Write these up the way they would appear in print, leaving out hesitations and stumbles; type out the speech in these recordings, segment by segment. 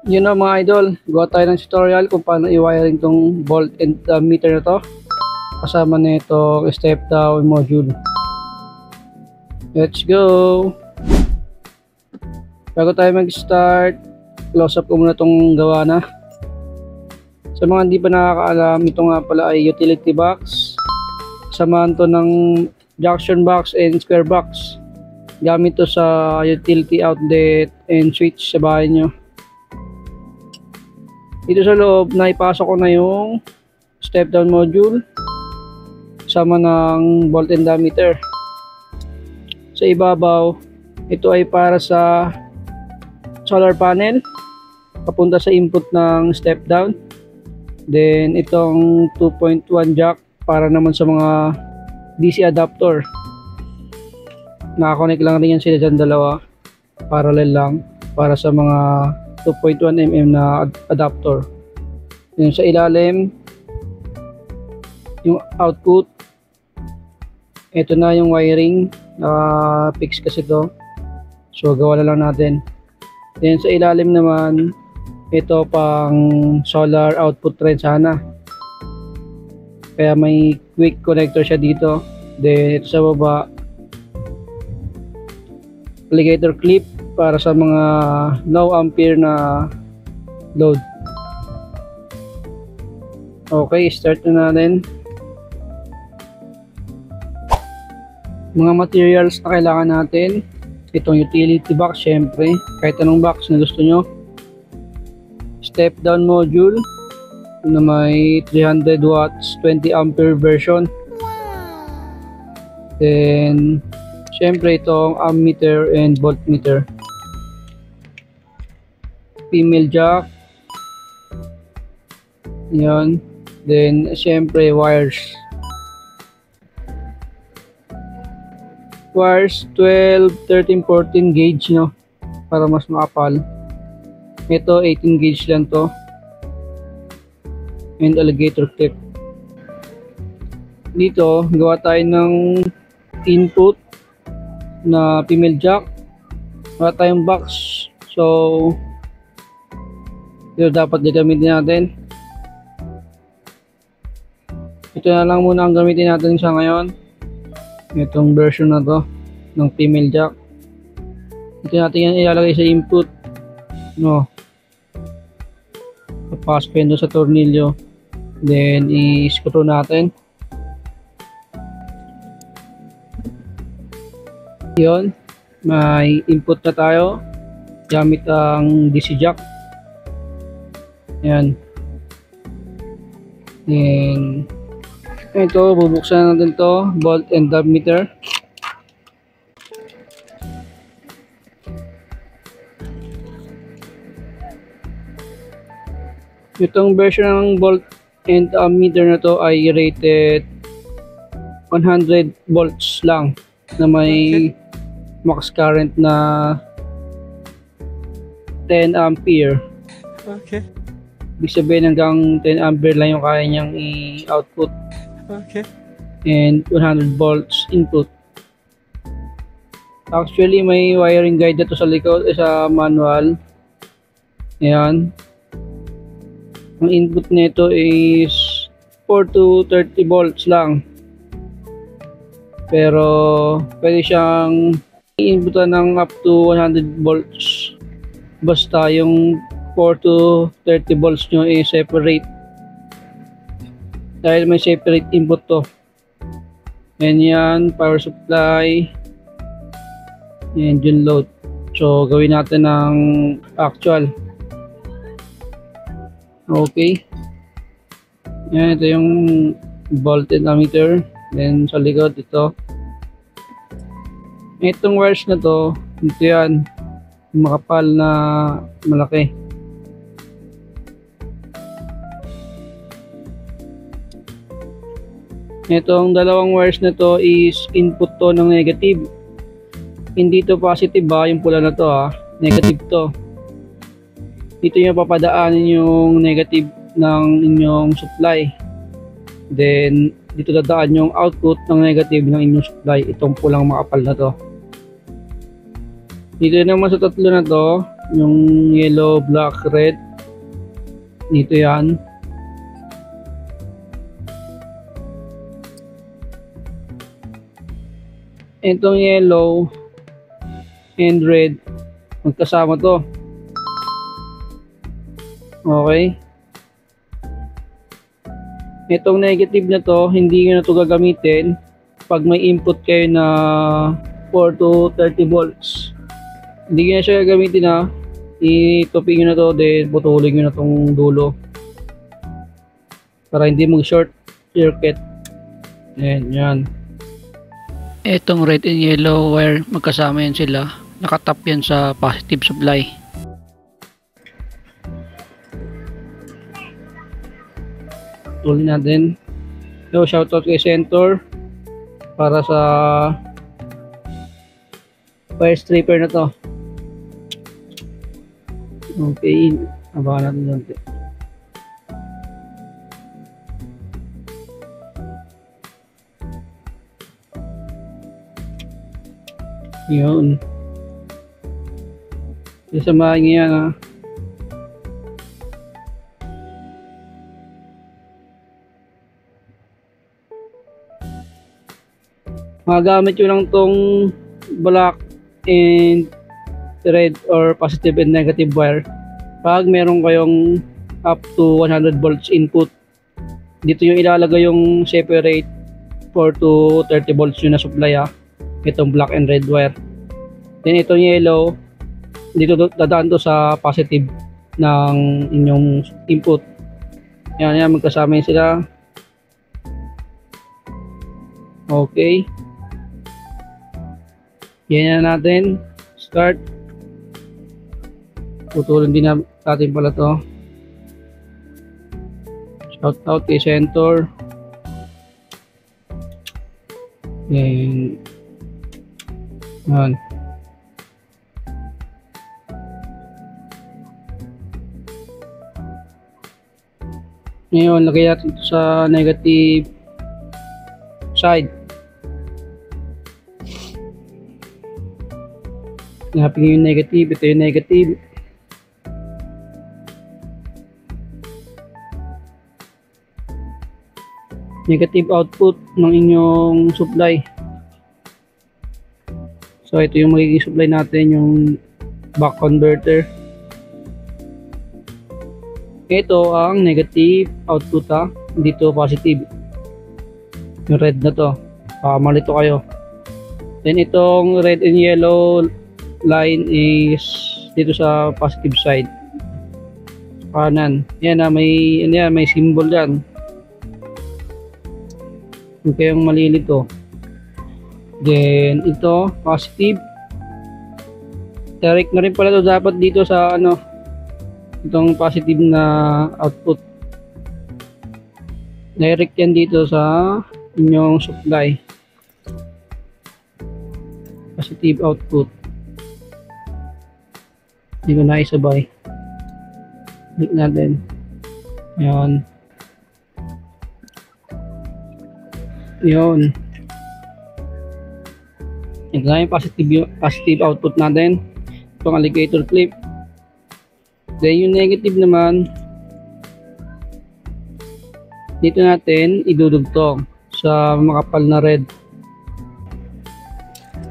Yun na mga idol, gawa tayo ng tutorial kung paano i-wiring tong volt and meter na to kasama na itong step down module. Let's go! Bago tayo mag-start, close up ko muna itong gawa na. Sa mga hindi pa nakakaalam, ito nga pala ay utility box. Samahan to ng junction box and square box. Gamit to sa utility outlet and switch sa bahay nyo. Dito sa loob, naipasok ko na yung step down module sama ng volt and ammeter. Sa ibabaw, ito ay para sa solar panel papunta sa input ng step down. Then itong 2.1 jack para naman sa mga DC adapter. Nakakonect lang rin yan sila dyan dalawa, parallel lang para sa mga 2.1 mm na adapter. Yung sa ilalim, yung output, ito na yung wiring, fix kasi to, so gawa na lang natin. Then sa ilalim naman, ito pang solar output rin sana, kaya may quick connector siya dito. Then ito sa baba, alligator clip para sa mga low ampere na load. Okay, start na natin. Mga materials na kailangan natin, itong utility box, syempre kahit anong box na gusto nyo. Step down module na may 300 watts 20 ampere version. Then syempre itong ammeter and voltmeter. Female jack, yan. Then syempre wires 12, 13, 14 gauge, no, para mas makapal. Ito 18 gauge lang to, and alligator clip. Dito gawa tayo ng input na female jack, wala tayong box, so ito dapat gagamitin natin. Ito na lang muna ang gamitin natin sa ngayon, itong version na to ng female jack. Ito natin yan ilalagay sa input, no, papasok yun sa tornilyo, then i-screw natin. Yun, may input na tayo gamit ang DC jack. Yan. And ito, bubuksan natin to, volt and ammeter. Itong version ng volt and ammeter na to ay rated 100 volts lang na may max current na 10 ampere. Okay. Ibig sabihin hanggang 10 ampere lang yung kaya niyang i-output. Okay. And 100 volts input. Actually may wiring guide dito sa likod, sa manual. Ayan. Ang input nito is 4 to 30 volts lang. Pero pwede siyang i-inputan ng up to 100 volts. Basta yung 4 to 30 volts nyo i-separate. Dahil may separate input to. And yan, power supply, engine load. So gawin natin ng actual. Okay. Yan, ito yung volt and ammeter. Then sa likod ito. Itong wires na to, ito yan, makapal na malaki. Itong dalawang wires na to is input to ng negative. Hindi to positive ba, yung pula na to negative to. Dito nyo papadaanin yung negative ng inyong supply. Then dito dadaan yung output ng negative ng inyong supply, itong pulang makapal na to. Dito naman sa tatlo na to, yung yellow, black, red. Dito yan. Itong yellow and red, magkasama to. Okay. Itong negative na to, hindi nyo na to gagamitin pag may input kayo na 4 to 30 volts. Hindi nyo na siya gagamitin na. Itupin nyo na to, then putulin nyo na tong dulo para hindi mag-short circuit. Ayan, yan. Itong red and yellow wire, magkasama yan sila. Nakatap yan sa positive supply. Tuloy natin. So, shoutout kay Center para sa fire stripper na to. Okay, abangan natin natin. Yun. Sasamahin niya yan, ha. Magamit nyo lang tong black and red or positive and negative wire pag meron kayong up to 100 volts input. Dito yung ilalagay yung separate 4 to 30 volts yun na supply, ha. Itong black and red wire. Then itong yellow, dito dadaan to sa positive ng inyong input. Yan, yan, magkasama yun sila. Okay. Yan na natin. Start. Putulin din natin pala to. Shout out kay Center. Yan. Yan. Ngayon, lagay natin ito sa negative side. Hanapin nyo yung negative. Ito yung negative. Negative output ng inyong supply. So, ito yung magiging supply natin, yung back converter. Ito ang negative output, ha. Dito positive. Yung red na to. Malito kayo. Then, itong red and yellow line is dito sa positive side. Kanan. Yan, may symbol dyan. Huwag kayong malilito. Then, ito, positive. Direct na rin pala ito dapat dito sa itong positive na output. Direct yan dito sa inyong supply. Positive output. Hindi ko na isabay. Click natin. Yan. Yun. Ito na yung positive output natin. Itong alligator clip. Then yung negative naman, dito natin idudugtong sa makapal na red.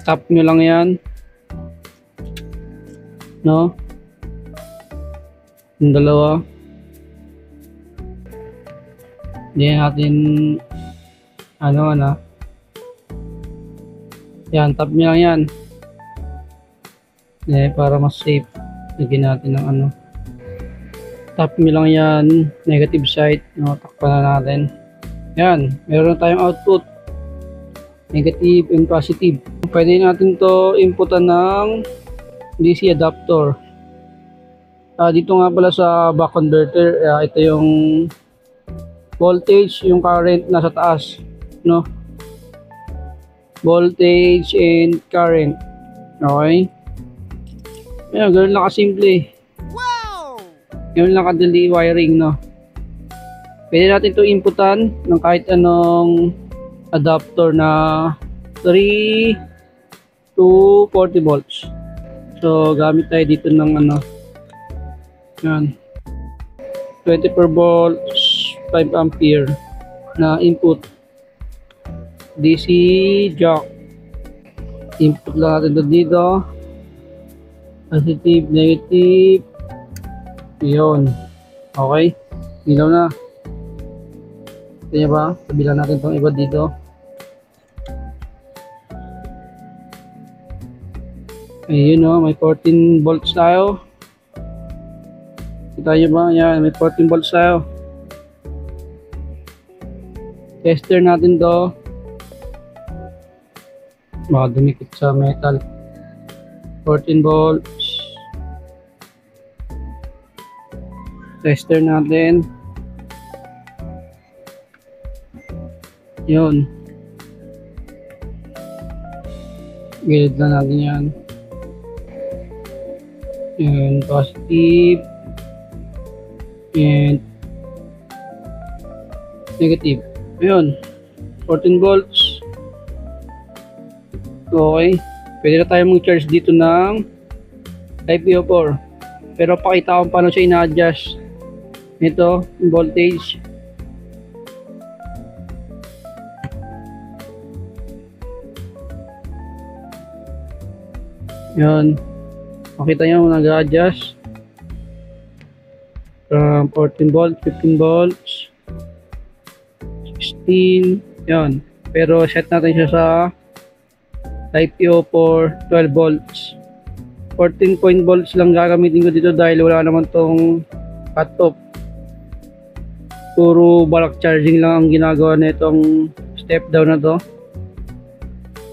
Tap nyo lang yan. No? Yung dalawa. Diyan natin yan, tap nyo lang yan. Para mas safe, lagyan natin ng tap nyo lang yan, negative side, takpan na natin. Yan, meron na tayong output, negative and positive. Pwede natin to inputan ng DC adapter. Dito nga pala sa back converter, ito yung voltage, yung current nasa taas, no? Voltage and current. Okay? Ayan, ganoon lang kasimple. Wow! Ganoon lang kadali wiring, no? Pwede natin ito inputan ng kahit anong adapter na 3 to 40 volts. So gamit tayo dito ng ano, yan, 24 volts 5 ampere na input DC jack. Input lang natin dito, positive, negative, yun. Okay, ilaw na. Kaya ba, kabilang natin itong iba dito. Ayun o, may 14 volts tayo. Kita nyo ba? Yan, may 14 volts tayo. Tester natin to. Baka dumikit sa metal. 14 volts. Tester natin. Yun. Gilid na natin yan. And positive and negative. Ayun, 14 volts. Okay, pwede na tayo mag-charge dito ng LiPo4, pero pakita ko paano siya ina-adjust. Ito, voltage. Yan, makita nyo nag-adjust from 14 volts, 15 volts, 16, yan. Pero set natin siya sa LiPo4 12 volts. 14 point volts lang gagamitin ko dito dahil wala naman tong cut off. Puro bulk charging lang ang ginagawa na itong step down na to.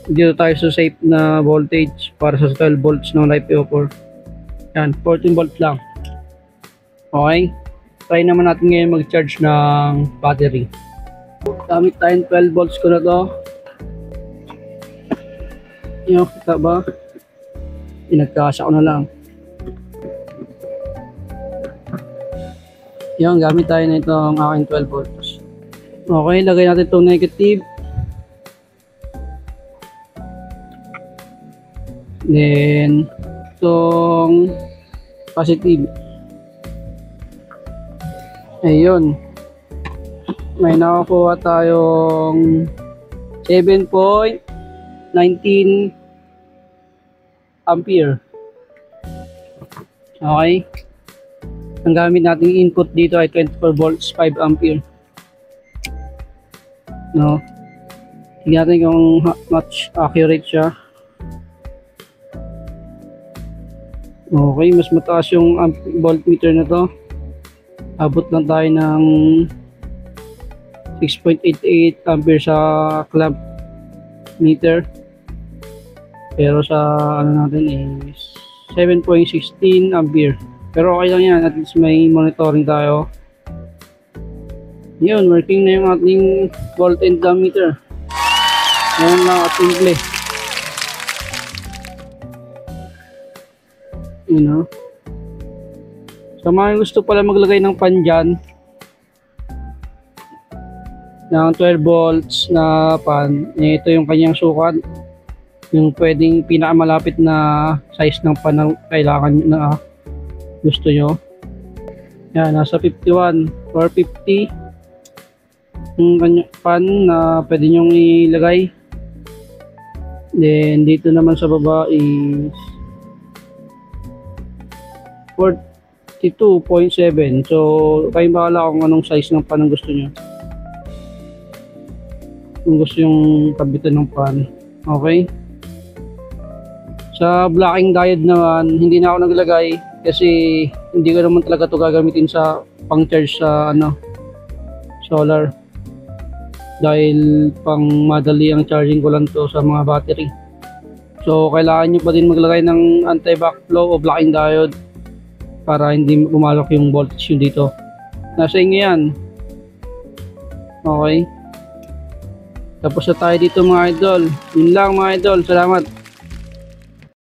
Dito tayo sa safe na voltage para sa 12 volts ng LiPo4. Yan, 14 volts lang. Okay, try naman natin ngayon mag-charge ng battery. Gamit tayong 12 volts ko na to. Yung kita ba? Pinagkasya ko na lang. Yung gamit tayo na itong aking 12 volts. Okay, lagay natin itong negative. Then itong positive. Ayun, may nakakuha tayong 7.19 ampere. Okay, ang gamit nating input dito ay 24 volts 5 ampere. No, tingnan natin kung much accurate siya. Okay, mas mataas yung voltmeter na to. Abot lang tayo ng 6.88 ampere sa clamp meter. Pero sa ano natin is 7.16 ampere. Pero okay lang yan, at least may monitoring tayo. Yun, working na yung ating volt and meter. Ngayon lang at simple. You know, sa mga gusto pala maglagay ng pan dyan ng 12 volts na pan, ito yung kanyang sukat, yung pwedeng pinakamalapit na size ng pan na kailangan na gusto nyo. Yan, nasa 51 or 50 yung kanyang pan na pwede nyong ilagay. Then dito naman sa baba is 42.7. So kayo bahala kung anong size ng pan ang gusto nyo, kung gusto yung kabitan ng pan. Okay, sa blocking diode naman hindi na ako naglagay kasi hindi ko naman talaga to gagamitin sa pang charge sa ano, solar, dahil pang madali ang charging ko lang to sa mga battery. So kailangan nyo pa din maglagay ng anti-backflow o blocking diode para hindi pumalok yung voltage dito. Nasa inyo yan. Okay, tapos na tayo dito mga idol. Yun lang mga idol, salamat.